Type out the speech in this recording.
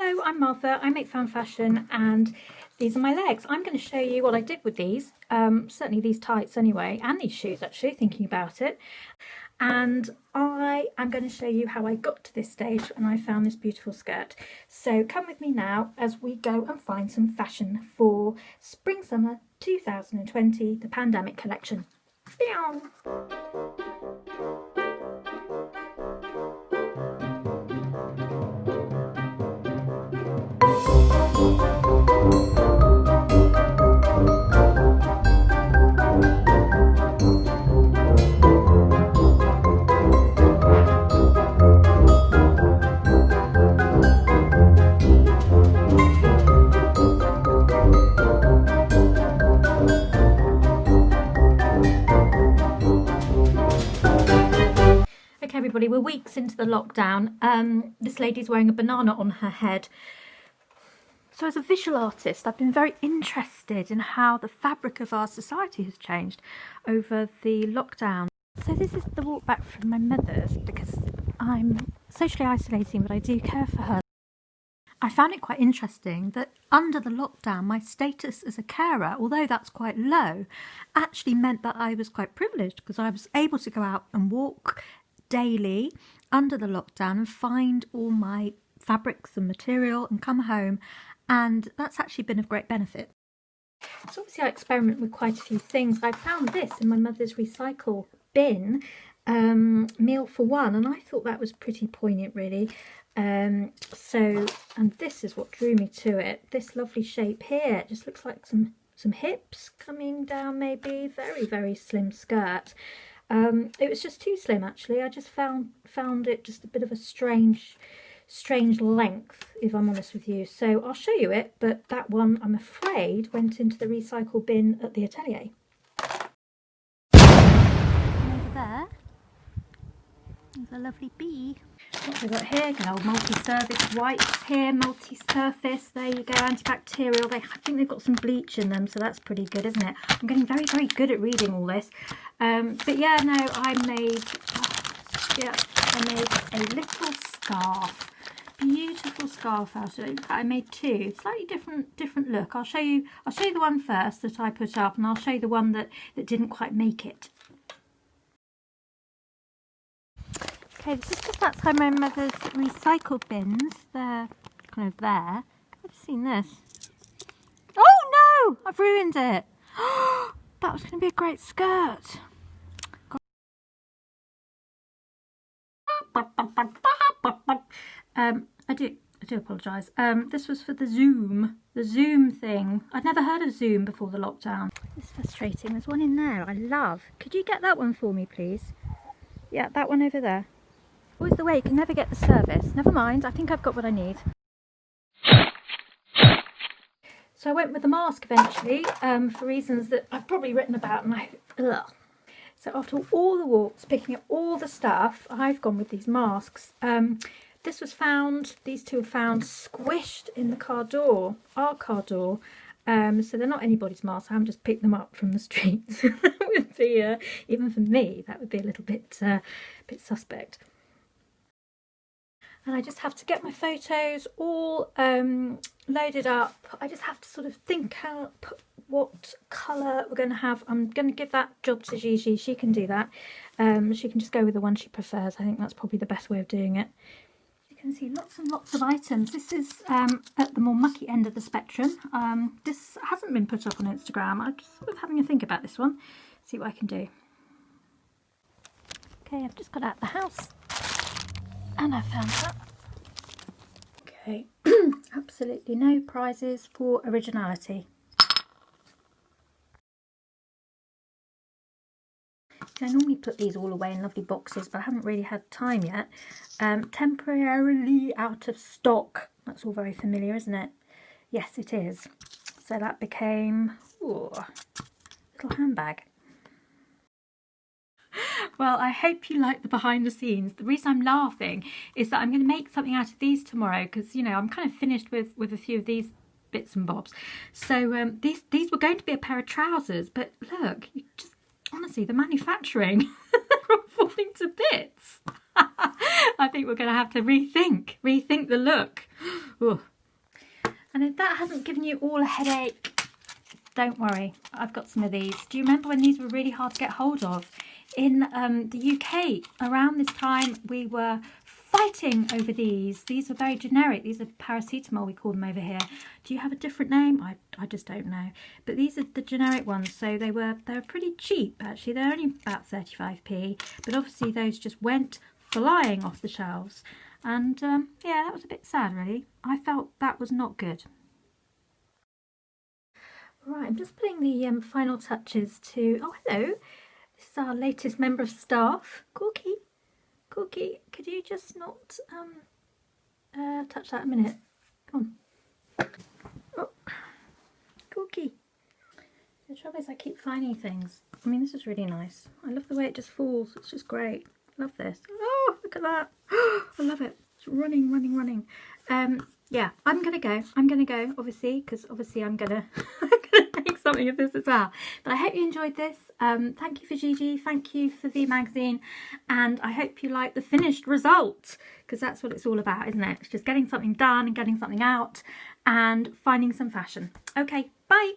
Hello, I'm Martha. I make found fashion and these are my legs. I'm going to show you what I did with these, certainly these tights anyway, and these shoes actually, thinking about it. And I am going to show you how I got to this stage and I found this beautiful skirt. So come with me now as we go and find some fashion for Spring Summer 2020, the pandemic collection. Meow. Okay everybody, we're weeks into the lockdown. This lady's wearing a banana on her head. So as a visual artist, I've been very interested in how the fabric of our society has changed over the lockdown. So this is the walk back from my mother's because I'm socially isolating, but I do care for her. I found it quite interesting that under the lockdown, my status as a carer, although that's quite low, actually meant that I was quite privileged because I was able to go out and walk daily under the lockdown and find all my fabrics and material and come home, and that's actually been of great benefit. So obviously I experiment with quite a few things. I found this in my mother's recycle bin, meal for one, and I thought that was pretty poignant really. And this is what drew me to it. This lovely shape here, it just looks like some hips coming down, maybe. Very slim skirt. It was just too slim actually. I just found it just a bit of a strange length, if I'm honest with you. So I'll show you it, but that one I'm afraid went into the recycle bin at the atelier. And over there, there's a lovely bee. What have we got here? Good old multi-service wipes here, multi-surface, there you go, antibacterial. I think they've got some bleach in them, so that's pretty good, isn't it? I'm getting very good at reading all this. But yeah, no, I made a little scarf, beautiful scarf out of it. I made two, slightly different look. I'll show you the one first that I put up, and I'll show you the one that didn't quite make it. Okay, this is just outside my mother's recycle bins. They're kind of there. I've seen this. Oh no! I've ruined it. That was going to be a great skirt. I do apologise. This was for the Zoom thing. I'd never heard of Zoom before the lockdown. It's frustrating. There's one in there I love. Could you get that one for me, please? Yeah, that one over there. Always the way, you can never get the service. Never mind, I think I've got what I need. So I went with the mask eventually, for reasons that I've probably written about, and So after all the walks, picking up all the stuff, I've gone with these masks. These two were found squished in the car door, our car door. So they're not anybody's masks. I haven't just picked them up from the streets. That would be, even for me, that would be a little bit suspect. And I just have to get my photos all loaded up. I just have to sort of think out what colour we're going to have. I'm going to give that job to Gigi. She can do that. She can just go with the one she prefers. I think that's probably the best way of doing it. You can see lots and lots of items. This is at the more mucky end of the spectrum. This hasn't been put up on Instagram. I'm just sort of having a think about this one. See what I can do. Okay, I've just got out of the house. And I found that. Okay, absolutely no prizes for originality. I normally put these all away in lovely boxes, but I haven't really had time yet. Temporarily out of stock. That's all very familiar, isn't it? Yes, it is. So that became a little handbag. Well, I hope you like the behind the scenes. The reason I'm laughing is that I'm going to make something out of these tomorrow because, you know, I'm kind of finished with a few of these bits and bobs. So these were going to be a pair of trousers, but look, you just honestly, the manufacturing, they're all falling to bits. I think we're going to have to rethink the look. Ooh, And if that hasn't given you all a headache, don't worry, I've got some of these. Do you remember when these were really hard to get hold of? In the UK, around this time, we were fighting over these. These are very generic. These are paracetamol, we call them over here. Do you have a different name? I just don't know. But these are the generic ones, so they were pretty cheap, actually. They're only about 35p, but obviously those just went flying off the shelves. And yeah, that was a bit sad, really. I felt that was not good. Right, I'm just putting the final touches to... Oh, hello. This is our latest member of staff, Corky. Corky, could you just not touch that a minute? Come on. Oh, Corky. The trouble is I keep finding things. I mean, this is really nice. I love the way it just falls. It's just great. Love this. Oh, look at that. I love it. It's running, running, running. Yeah, I'm gonna go, obviously, because obviously I'm gonna make something of this as well. But I hope you enjoyed this. Thank you for Gigi, thank you for the magazine, and I hope you like the finished result, because that's what it's all about, isn't it? It's just getting something done and getting something out and finding some fashion. Okay, bye.